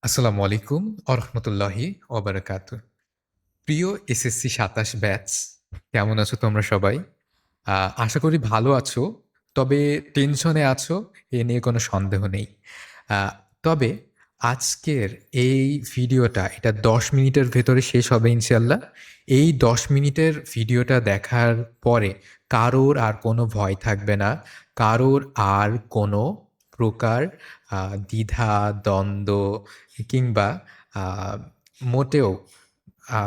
আসসালামু আলাইকুম আরহামতুল্লাহি ওবারাকাতু। প্রিয় এসএসসি ২৭ ব্যাচ, কেমন আছো তোমরা সবাই? আশা করি ভালো আছো। তবে টেনশনে আছো এ নিয়ে কোনো সন্দেহ নেই। আ তবে আজকের এই ভিডিওটা এটা ১০ মিনিটের ভেতরে শেষ হবে ইনশাআল্লাহ। এই ১০ মিনিটের ভিডিওটা দেখার পরে কারোর আর কোনো ভয় থাকবে না। কারোর আর কোনো প্রকার আ দ্বিধা, দ্বন্দ্ব কিংবা আ মোটেও আ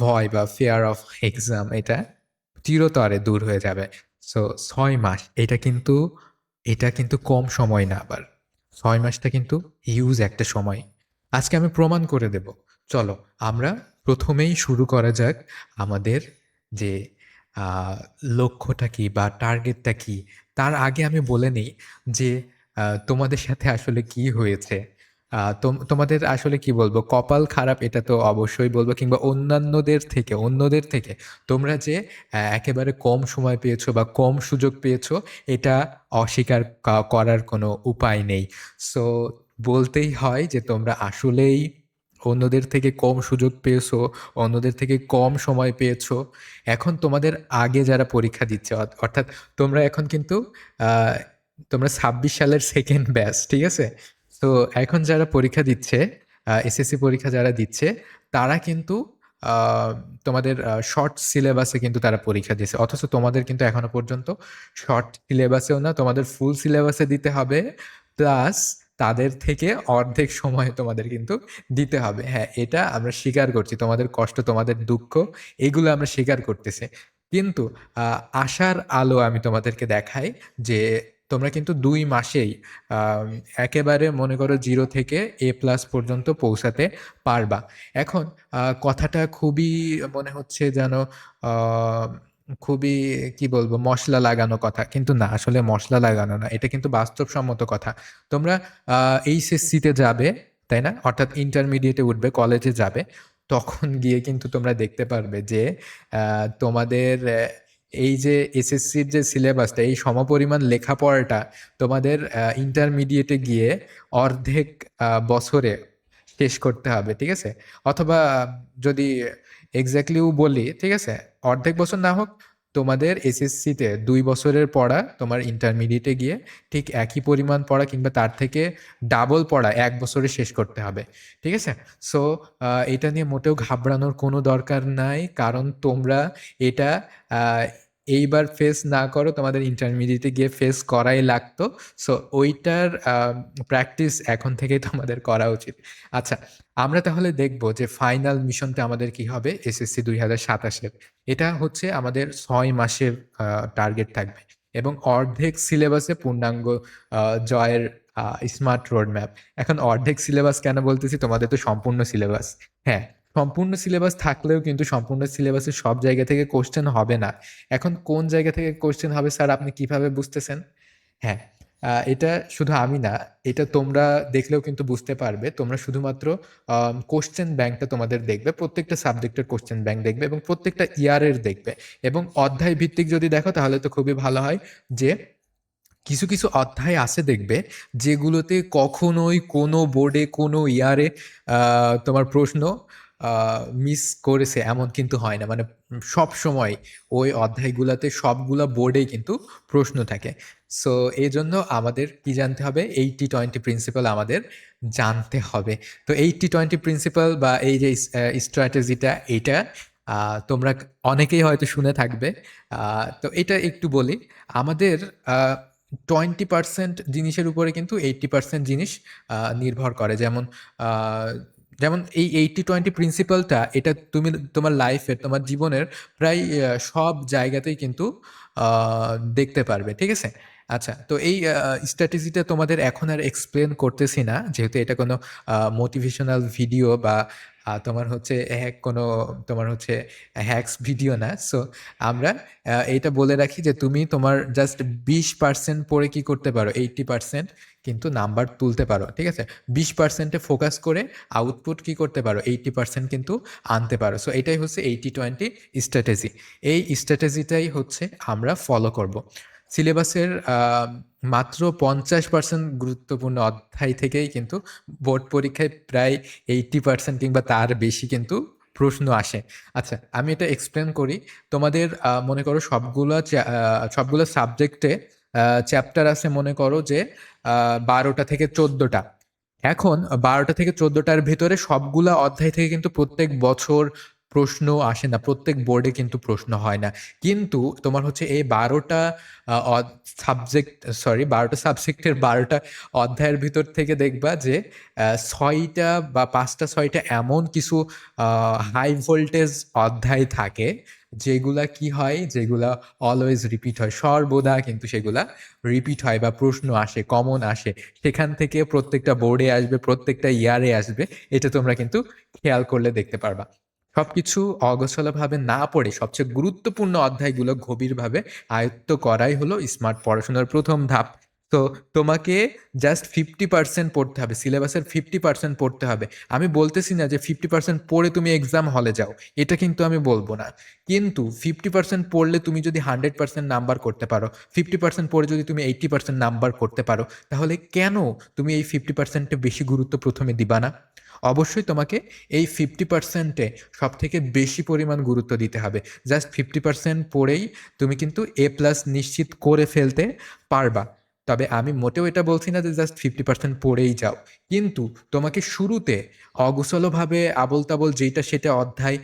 ভয় বা ফিয়ার অফ এক্সাম এটা চিরতরে দূর হয়ে যাবে। সো ৬ মাস এটা কিন্তু কম সময় না আবার। ৬ মাসটা কিন্তু হিউজ একটা সময়। আজকে আমি প্রমাণ করে দেব। চলো আমরা ১ম এই শুরু করা যাক আমাদের যে আ লক্ষ্যটা কি বা টার্গেটটা কি? তার আগে আমি বলে নেই যে তোমাদের সাথে আসলে কি হয়েছে? তোমাদের আসলে কি বলবো? কপাল খারাপ এটা তো অবশ্যই বলব কিংবা অন্যদের থেকে তোমরা যে একেবারে কম সময় পেয়েছো বা কম সুযোগ পেয়েছো এটা অস্বীকার করার কোনো উপায় নেই। সো বলতেই হয় যে তোমরা আসলেই অন্যদের থেকে কম সুযোগ পেয়েছো, অন্যদের থেকে কম সময় পেয়েছো। এখন তোমাদের আগে যারা পরীক্ষা দিচ্ছে অর্থাৎ তোমরা এখন কিন্তু আ তোমরা ২৬ সালের 2nd ব্যাচ, ঠিক আছে? তো এখন যারা পরীক্ষা দিচ্ছে, এসএসসি পরীক্ষা যারা দিচ্ছে, তারা কিন্তু আ তোমাদের শর্ট সিলেবাসে কিন্তু তারা পরীক্ষা দিছে। অথচ তোমাদের কিন্তু এখনো পর্যন্ত শর্ট সিলেবাসেও না, তোমাদের ফুল সিলেবাসে দিতে হবে। প্লাস তাদের থেকে অর্ধেক সময় তোমাদের কিন্তু দিতে হবে। হ্যাঁ, এটা আমরা স্বীকার করছি। তোমাদের কষ্ট, তোমাদের দুঃখ এগুলো আমরা স্বীকার করতেছি। কিন্তু আ আশার আলো আমি তোমাদেরকে দেখাই যে তোমরা কিন্তু ২ মাসেই আম একেবারে মনে করো 0 থেকে A+ পর্যন্ত পৌঁছাতে পারবা। এখন কথাটা খুবই মনে হচ্ছে যেন আ খুবই কি বলবো মসলা লাগানো কথা। কিন্তু না, আসলে মসলা লাগানো না। এটা কিন্তু বাস্তবসম্মত কথা। তোমরা আ এইচএসসিতে যাবে, তাই না? অর্থাৎ ইন্টারমিডিয়েটে উঠবে, কলেজে যাবে। তখন গিয়ে কিন্তু তোমরা দেখতে পারবে যে তোমাদের এই যে এসএসসির যে সিলেবাসটা, এই সমপরিমাণ লেখাপড়াটা তোমাদের ইন্টারমিডিয়েটে গিয়ে অর্ধেক বছরে শেষ করতে হবে, ঠিক আছে? অথবা যদি এক্সাক্টলিও বলি, ঠিক আছে? অর্ধেক বছর না হোক, তোমাদের এসএসসিতে ২ বছরের পড়া তোমার ইন্টারমিডিয়েটে গিয়ে ঠিক একই পরিমাণ পড়া কিংবা তার থেকে ডাবল পড়া ১ বছরে শেষ করতে হবে, ঠিক আছে? সো এটা নিয়ে মোটেও ঘাবড়ানোর কোনো দরকার নাই। কারণ তোমরা এটা আ এইবার ফেস না করো, তোমাদের ইন্টারমিডিয়েটে গিয়ে ফেস করাই লাগতো। সো ওইটার প্র্যাকটিস এখন থেকেই তোমাদের করা উচিত। আচ্ছা, আমরা তাহলে দেখব যে ফাইনাল মিশনটা আমাদের কি হবে এসএসসি ২০২৭ এর। এটা হচ্ছে আমাদের ৬ মাসের আ টার্গেট থাকবে এবং অর্ধেক সিলেবাসে পূর্ণাঙ্গ আ জয়ের আ স্মার্ট রোড ম্যাপ। এখন অর্ধেক সিলেবাস কেন বলতেছি? তোমাদের তো সম্পূর্ণ সিলেবাস। হ্যাঁ, সম্পূর্ণ সিলেবাস থাকলেও কিন্তু সম্পূর্ণ সিলেবাসের সব জায়গা থেকে কোয়েশ্চেন হবে না। এখন কোন জায়গা থেকে কোয়েশ্চেন হবে স্যার আপনি কিভাবে বুঝতেছেন? হ্যাঁ, এটা শুধু আমি না, এটা তোমরা দেখলেও কিন্তু বুঝতে পারবে। তোমরা শুধুমাত্র কোয়েশ্চেন ব্যাংকটা তোমাদের দেখবে। প্রত্যেকটা সাবজেক্টের কোয়েশ্চেন ব্যাংক দেখবে এবং প্রত্যেকটা ইয়ারের দেখবে এবং অধ্যায় ভিত্তিক যদি দেখো তাহলে তো খুবই ভালো হয় যে কিছু অধ্যায় আছে দেখবে যেগুলোতে কখনোই কোনো বোর্ডে কোনো ইয়ারে আ তোমার প্রশ্ন আ মিস করেছে এমন কিন্তু হয় না। মানে সবসময় ওই অধ্যায়গুলাতে সবগুলা বোর্ডেই কিন্তু প্রশ্ন থাকে। সো এজন্য আমাদের কি জানতে হবে? 80-20 প্রিন্সিপাল আমাদের জানতে হবে। তো 80-20 প্রিন্সিপাল বা এই যে স্ট্র্যাটেজিটা এইটা আ তোমরা অনেকেই হয়তো শুনে থাকবে। আ তো এটা একটু বলি। আমাদের আ 20% জিনিসের উপরে কিন্তু 80% জিনিস নির্ভর করে। আ যেমন এই 80-20 প্রিন্সিপালটা এটা তুমি তোমার লাইফের, তোমার জীবনের প্রায় সব জায়গাতেই কিন্তু আ দেখতে পারবে। ঠিক আছে? আচ্ছা, তো এই স্ট্র্যাটেজিটা তোমাদের এখন আর এক্সপ্লেন করতেছি না। যেহেতু এটা কোনো মোটিভেশনাল ভিডিও বা তোমার হচ্ছে কোনো তোমার হচ্ছে হ্যাকস ভিডিও না। সো আমরা এইটা বলে রাখি যে তুমি তোমার জাস্ট 20% পড়ে কি করতে পারো? 80% কিন্তু নাম্বার তুলতে পারো। ঠিক আছে? 20% এ ফোকাস করে আউটপুট কি করতে পারো? 80% কিন্তু আনতে পারো। সো এটাই হচ্ছে 80-20 স্ট্র্যাটেজি। এই স্ট্র্যাটেজিটাই হচ্ছে আমরা ফলো করব। সিলেবাসের মাত্র 50% গুরুত্বপূর্ণ অধ্যায় থেকেই কিন্তু বোর্ড পরীক্ষায় প্রায় 80% কিংবা তার বেশি কিন্তু প্রশ্ন আসে। আচ্ছা, আমি এটা এক্সপ্লেন করি। তোমাদের মনে করো সবগুলো সাবজেক্টে চ্যাপ্টার আছে মনে করো যে 12টা থেকে 14টা। এখন 12টা থেকে 14টার ভেতরে সবগুলা অধ্যায় থেকে কিন্তু প্রত্যেক বছর প্রশ্ন আসে না, প্রত্যেক বোর্ডে কিন্তু প্রশ্ন হয় না। কিন্তু তোমার হচ্ছে এই 12টা সাবজেক্টের 12টা অধ্যায়ের ভিতর থেকে দেখবা যে 6টা বা 5টা 6টা এমন কিছু হাই ভোল্টেজ অধ্যায় থাকে যেগুলা কি হয়, যেগুলা অলওয়েজ রিপিট হয়, সর্বদা কিন্তু সেগুলা রিপিট হয় বা প্রশ্ন আসে, কমন আসে। সেখান থেকে প্রত্যেকটা বোর্ডে আসবে, প্রত্যেকটা ইয়ারে আসবে। এটা তোমরা কিন্তু খেয়াল করলে দেখতে পারবা। সবকিছু অগোছালোভাবে না পড়ে সবচেয়ে গুরুত্বপূর্ণ অধ্যায়গুলো গভীরভাবে আয়ত্ত করাই হলো স্মার্ট পড়াশোনার প্রথম ধাপ। তো তোমাকে জাস্ট 50% পড়তে হবে, সিলেবাসের 50% পড়তে হবে। আমি বলতেছি না যে 50% পড়ে তুমি এক্সাম হলে যাও, এটা কিন্তু আমি বলবো না। কিন্তু 50% পড়লে তুমি যদি 100% নাম্বার করতে পারো, 50% পড়ে যদি তুমি 80% নাম্বার করতে পারো, তাহলে কেন তুমি এই 50%-এ বেশি গুরুত্ব প্রথমে দিবা না? অবশ্যই তোমাকে এই 50%-এ সব থেকে বেশি পরিমাণ গুরুত্ব দিতে হবে। জাস্ট 50% পড়েই তুমি কিন্তু A+ নিশ্চিত করে ফেলতে পারবা। তবে আমি মোটেও এটা বলছি না যে জাস্ট 50% পড়েই যাও। কিন্তু তোমাকে শুরুতে অগোছালোভাবে আবোল তাবোল যেইটা সেটা অধ্যায়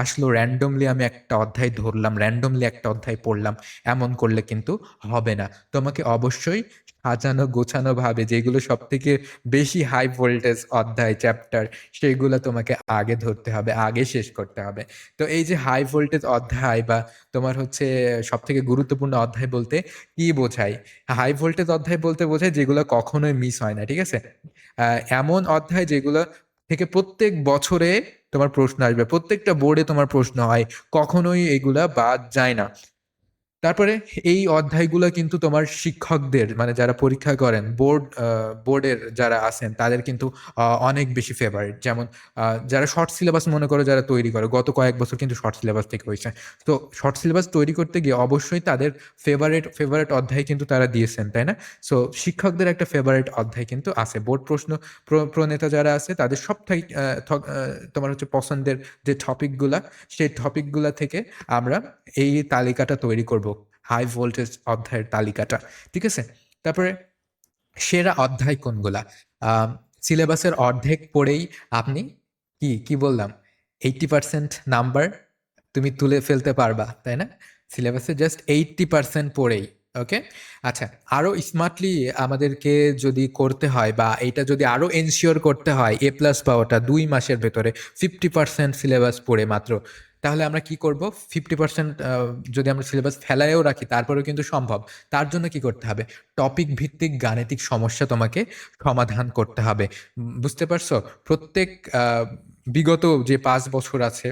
আসলো, র্যান্ডমলি আমি একটা অধ্যায় ধরলাম, র্যান্ডমলি একটা অধ্যায় পড়লাম, এমন করলে কিন্তু হবে না। তোমাকে অবশ্যই সাজানো গোছানোভাবে যেগুলো সব থেকে বেশি হাই ভোল্টেজ অধ্যায়, চ্যাপ্টার, সেগুলো তোমাকে আগে ধরতে হবে, আগে শেষ করতে হবে। তো এই যে হাই ভোল্টেজ অধ্যায় বা তোমার হচ্ছে সব থেকে গুরুত্বপূর্ণ অধ্যায় বলতে কি বোঝায়? হাই ভোল্টেজ অধ্যায় বলতে বোঝায় যেগুলো কখনোই মিস হয় না, ঠিক আছে? এমন অধ্যায় যেগুলো থেকে প্রত্যেক বছরে তোমার প্রশ্ন আসবে, প্রত্যেকটা বোর্ডে তোমার প্রশ্ন হয়, কখনোই এগুলা বাদ যায় না। তারপরে এই অধ্যায়গুলো কিন্তু তোমার শিক্ষকদের, মানে যারা পরীক্ষা করেন, বোর্ডের যারা আছেন তাদের কিন্তু অনেক বেশি ফেভারিট। যেমন যারা শর্ট সিলেবাস মনে করো যারা তৈরি করে, গত কয়েক বছর কিন্তু শর্ট সিলেবাস থেকে হয়েছে। তো শর্ট সিলেবাস তৈরি করতে গিয়ে অবশ্যই তাদের ফেভারিট ফেভারিট অধ্যায় কিন্তু তারা দিয়েছেন, তাই না? সো শিক্ষকদের একটা ফেভারিট অধ্যায় কিন্তু আছে। বোর্ড প্রশ্ন প্রণেতা যারা আছে তাদের সবটাই তোমার হচ্ছে পছন্দের যে টপিকগুলা, সেই টপিকগুলা থেকে আমরা এই তালিকাটা তৈরি করব, হাই ভোল্টেজ অধ্যায়ের তালিকাটা। ঠিক আছে? তারপরে সেরা অধ্যায় কোনগুলা? আম সিলেবাসের অর্ধেক পড়েই আপনি কি বললাম? 80% নাম্বার তুমি তুলে ফেলতে পারবা, তাই না? সিলেবাসে জাস্ট 80% পড়েই। ওকে? আচ্ছা, আরো স্মার্টলি আমাদেরকে যদি করতে হয় বা এটা যদি আরো এনশিওর করতে হয় A+ পাওয়াটা ২ মাসের ভেতরে 50% সিলেবাস পড়ে মাত্র, তাহলে আমরা কি করব? 50% যদি আমরা সিলেবাস ফেলায়ও রাখি তারপরেও কিন্তু সম্ভব। তার জন্য কি করতে হবে? টপিক ভিত্তিক গাণিতিক সমস্যা তোমাকে সমাধান করতে হবে। বুঝতে পারছো? প্রত্যেক আ বিগত যে ৫ বছর আছে,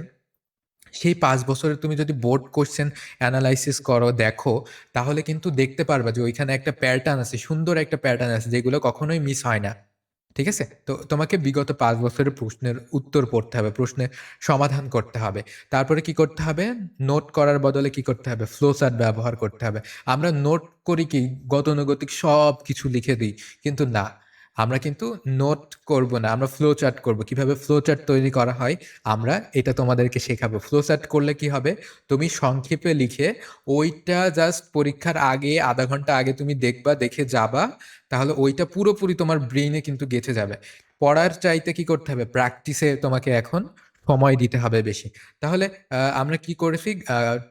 সেই ৫ বছরে তুমি যদি বোর্ড কোয়েশ্চেন এনালাইসিস করো, দেখো, তাহলে কিন্তু দেখতে পারবা যে ওইখানে একটা প্যাটার্ন আছে, সুন্দর একটা প্যাটার্ন আছে যেগুলো কখনোই মিস হয় না। ঠিক আছে? তো তোমাকে বিগত ৫ বছরের প্রশ্নের উত্তর পড়তে হবে, প্রশ্নের সমাধান করতে হবে। তারপরে কি করতে হবে? নোট করার বদলে কি করতে হবে? ফ্লো চার্ট ব্যবহার করতে হবে। আমরা নোট করি কি? গতানুগতিক সবকিছু লিখে দিই। কিন্তু না, আমরা কিন্তু নোট করব না। আমরা ফ্লো চার্ট করব। কিভাবে ফ্লো চার্ট তৈরি করা হয়, আমরা এটা তোমাদেরকে শেখাবো। ফ্লো চার্ট করলে কি হবে? তুমি সংক্ষেপে লিখে ওইটা জাস্ট পরীক্ষার আগে ০.৫ ঘন্টা আগে তুমি দেখবা, দেখে যাবা। তাহলে ওইটা পুরোপুরি তোমার ব্রেইনে কিন্তু গেঁথে যাবে। পড়ার চাইতে কি করতে হবে? প্র্যাকটিসে তোমাকে এখন সময় দিতে হবে বেশি। তাহলে আমরা কি করেছি?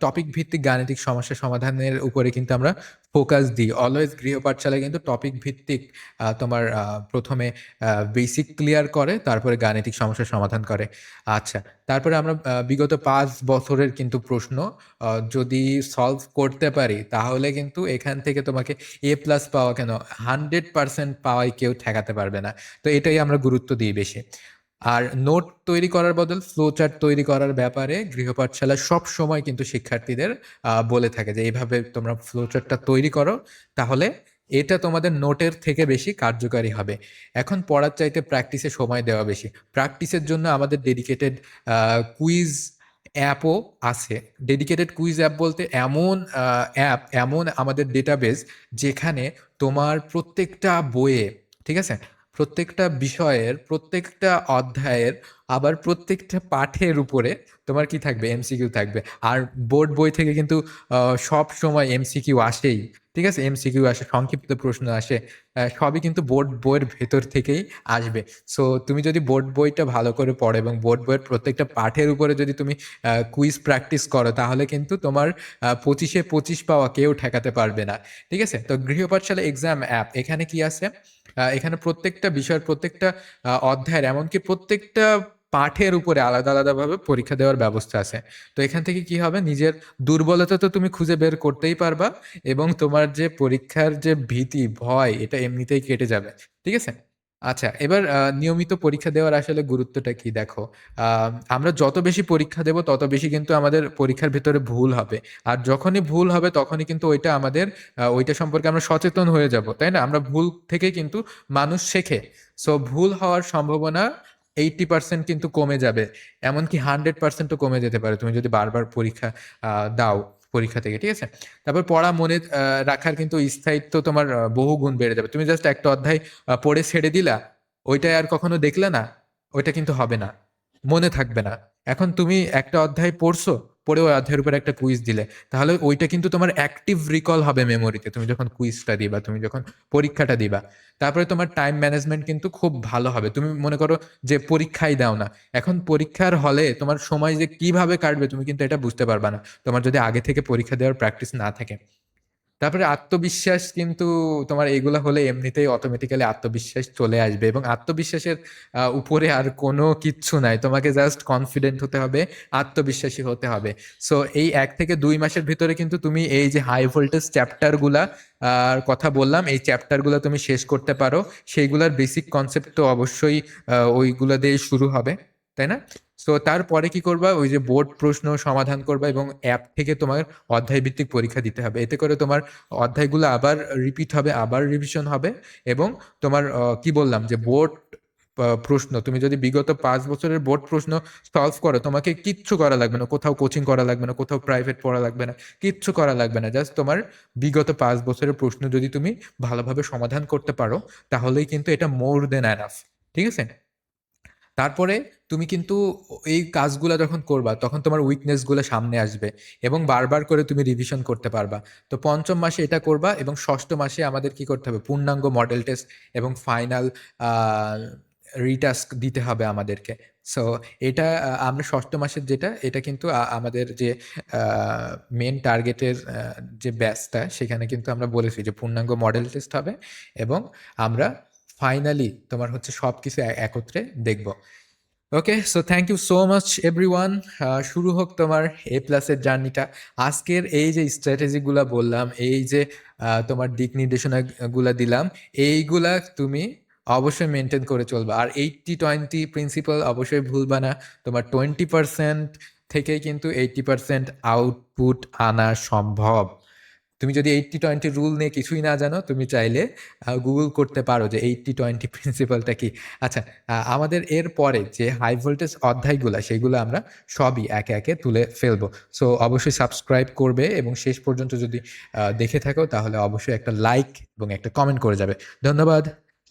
টপিক ভিত্তিক গাণিতিক সমস্যা সমাধানের উপরে কিন্তু আমরা ফোকাস দিই। অলওয়েজ গৃহ পাঠশালায় কিন্তু টপিক ভিত্তিক তোমার ১ম এ বেসিক ক্লিয়ার করে, তারপরে গাণিতিক সমস্যার সমাধান করে। আচ্ছা, তারপরে আমরা বিগত ৫ বছরের কিন্তু প্রশ্ন যদি সলভ করতে পারি, তাহলে কিন্তু এখান থেকে তোমাকে A+ পাওয়া কেন, 100% পাওয়াই কেউ ঠেকাতে পারবে না। তো এটাই আমরা গুরুত্ব দিই বেশি। আর নোট তৈরি করার বদল ফ্লো চার্ট তৈরি করার ব্যাপারে গৃহ পাঠশালা সবসময় কিন্তু শিক্ষার্থীদের বলে থাকে যে, "এভাবে তোমরা ফ্লো চার্টটা তৈরি করো, তাহলে এটা তোমাদের নোটের থেকে বেশি কার্যকারী হবে।" এখন পড়ার চাইতে প্র্যাকটিসে সময় দেওয়া বেশি। প্র্যাকটিসের জন্য আমাদের ডেডিকেটেড কুইজ অ্যাপও আছে। ডেডিকেটেড কুইজ অ্যাপ বলতে এমন অ্যাপ, এমন আমাদের ডেটাবেস যেখানে তোমার প্রত্যেকটা বইয়ে, ঠিক আছে? প্রত্যেকটা বিষয়ের, প্রত্যেকটা অধ্যায়ের, আবার প্রত্যেকটা পাঠের উপরে তোমার কি থাকবে? এমসিকিউ থাকবে। আর বোর্ড বই থেকে কিন্তু সবসময় এমসিকিউ আসেই। ঠিক আছে? এমসিকিউ আসে, সংক্ষিপ্ত প্রশ্ন আসে। সবই কিন্তু বোর্ড বইয়ের ভেতর থেকেই আসবে। সো তুমি যদি বোর্ড বইটা ভালো করে পড়ো এবং বোর্ড বইয়ের প্রত্যেকটা পাঠের উপরে যদি তুমি কুইজ প্র্যাকটিস করো, তাহলে কিন্তু তোমার 25-এ 25 পাওয়া কেউ ঠেকাতে পারবে না। ঠিক আছে? তো গৃহ পাঠশালা এক্সাম অ্যাপ, এখানে কি আছে? এখানে প্রত্যেকটা বিষয়ের, প্রত্যেকটা অধ্যায়ের, এমনকি প্রত্যেকটা পাঠের উপরে আলাদা আলাদাভাবে পরীক্ষা দেওয়ার ব্যবস্থা আছে। তো এখান থেকে কি হবে? নিজের দুর্বলতা তো তুমি খুঁজে বের করতেই পারবা, এবং তোমার যে পরীক্ষার যে ভীতি, ভয়, এটা এমনিতেই কেটে যাবে। ঠিক আছে? আচ্ছা, এবার নিয়মিত পরীক্ষা দেওয়ার আসলে গুরুত্বটা কি দেখো। আমরা যত বেশি পরীক্ষা দেব তত বেশি কিন্তু আমাদের পরীক্ষার ভেতরে ভুল হবে। আর যখনই ভুল হবে তখনই কিন্তু ওইটা আমাদের ওইটা সম্পর্কে আমরা সচেতন হয়ে যাব, তাই না? আমরা ভুল থেকে কিন্তু মানুষ শেখে। সো ভুল হওয়ার সম্ভাবনা 80% কিন্তু কমে যাবে, এমনকি 100%ও কমে যেতে পারে তুমি যদি বারবার পরীক্ষা দাও পরীক্ষা থেকে। ঠিক আছে? তারপর পড়া মনে রাখার কিন্তু স্থায়িত্ব তোমার বহু গুণ বেড়ে যাবে। তুমি জাস্ট একটা অধ্যায় পড়ে ছেড়ে দিলা, ওইটা আর কখনো দেখলে না, ওইটা কিন্তু হবে না, মনে থাকবে না। এখন তুমি একটা অধ্যায় পড়ছো, পড়ে ওই অধ্যায়ের উপর একটা কুইজ দিলে, তাহলে ওইটা কিন্তু তোমার অ্যাক্টিভ রিকল হবে মেমোরিতে, তুমি যখন কুইজটা দিবা, তুমি যখন পরীক্ষাটা দিবা। তারপরে তোমার টাইম ম্যানেজমেন্ট কিন্তু খুব ভালো হবে। তুমি মনে করো যে পরীক্ষাই দাও না, এখন পরীক্ষার হলে তোমার সময় যে কিভাবে কাটবে তুমি কিন্তু এটা বুঝতে পারবা না, তোমার যদি আগে থেকে পরীক্ষা দেওয়ার প্র্যাকটিস না থাকে। তারপরে আত্মবিশ্বাস কিন্তু তোমার এগুলা হলে এমনিতেই অটোমেটিক্যালি আত্মবিশ্বাস চলে আসবে, এবং আত্মবিশ্বাসের উপরে আর কোনো কিচ্ছু নাই। তোমাকে জাস্ট কনফিডেন্ট হতে হবে, আত্মবিশ্বাসী হতে হবে। সো এই 1 থেকে 2 মাসের ভিতরে কিন্তু তুমি এই যে হাই ভোল্টেজ চ্যাপ্টারগুলা কথা বললাম, এই চ্যাপ্টারগুলো তুমি শেষ করতে পারো। সেইগুলার বেসিক কনসেপ্ট তো অবশ্যই ওইগুলা দিয়ে শুরু হবে, তাই না? সো তারপরে কি করবা? ওই যে বোর্ড প্রশ্ন সমাধান করবা, এবং অ্যাপ থেকে তোমার অধ্যায় ভিত্তিক পরীক্ষা দিতে হবে। এতে করে তোমার অধ্যায়গুলো আবার রিপিট হবে, আবার রিভিশন হবে, এবং তোমার কি বললাম যে বোর্ড প্রশ্ন, তুমি যদি বিগত 5 বছরের বোর্ড প্রশ্ন সলভ করো, তোমাকে কিচ্ছু করা লাগবে না, কোথাও কোচিং করা লাগবে না, কোথাও প্রাইভেট পড়া লাগবে না, কিচ্ছু করা লাগবে না। জাস্ট তোমার বিগত 5 বছরের প্রশ্ন যদি তুমি ভালোভাবে সমাধান করতে পারো, তাহলেই কিন্তু এটা মোর দেন এনাফ। ঠিক আছে? তারপরে তুমি কিন্তু এই কাজগুলা যখন করবা, তখন তোমার উইকনেসগুলো সামনে আসবে, এবং বারবার করে তুমি রিভিশন করতে পারবা। তো পঞ্চম মাসে এটা করবা, এবং ষষ্ঠ মাসে আমাদের কি করতে হবে? পূর্ণাঙ্গ মডেল টেস্ট এবং ফাইনাল রিটাস্ক দিতে হবে আমাদেরকে। সো এটা আমরা ষষ্ঠ মাসের যেটা, এটা কিন্তু আমাদের যে মেন টার্গেটের যে ব্যাচটা, সেখানে কিন্তু আমরা বলেছি যে পূর্ণাঙ্গ মডেল টেস্ট হবে, এবং আমরা ফাইনালি তোমার হচ্ছে সবকিছু একত্রে দেখব। Okay, so thank you so much everyone. শুরু হোক তোমার এ প্লাসের জার্নিটা। আজকের এই যে স্ট্র্যাটেজিগুলা বললাম, এই যে তোমার দিক নির্দেশনাগুলা দিলাম, এইগুলা তুমি অবশ্যই মেনটেন করে চলবা। আর 80-20 প্রিন্সিপাল অবশ্যই ভুলবা না। তোমার 20% থেকেই কিন্তু 80% আউটপুট আনা সম্ভব। তুমি যদি 80-20 রুল নিয়ে কিছুই না জানো, তুমি চাইলে গুগল করতে পারো যে 80-20 প্রিন্সিপালটা কি। আচ্ছা, আমাদের এর পরে যে হাই ভোল্টেজ অধ্যায়গুলো, সেগুলো আমরা সবই একে একে তুলে ফেলবো। সো অবশ্যই সাবস্ক্রাইব করবে, এবং শেষ পর্যন্ত যদি দেখে থাকো, তাহলে অবশ্যই একটা লাইক এবং একটা কমেন্ট করে যাবে। ধন্যবাদ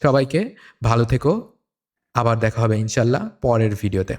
সবাইকে, ভালো থেকো। আবার দেখা হবে ইনশাল্লাহ পরের ভিডিওতে।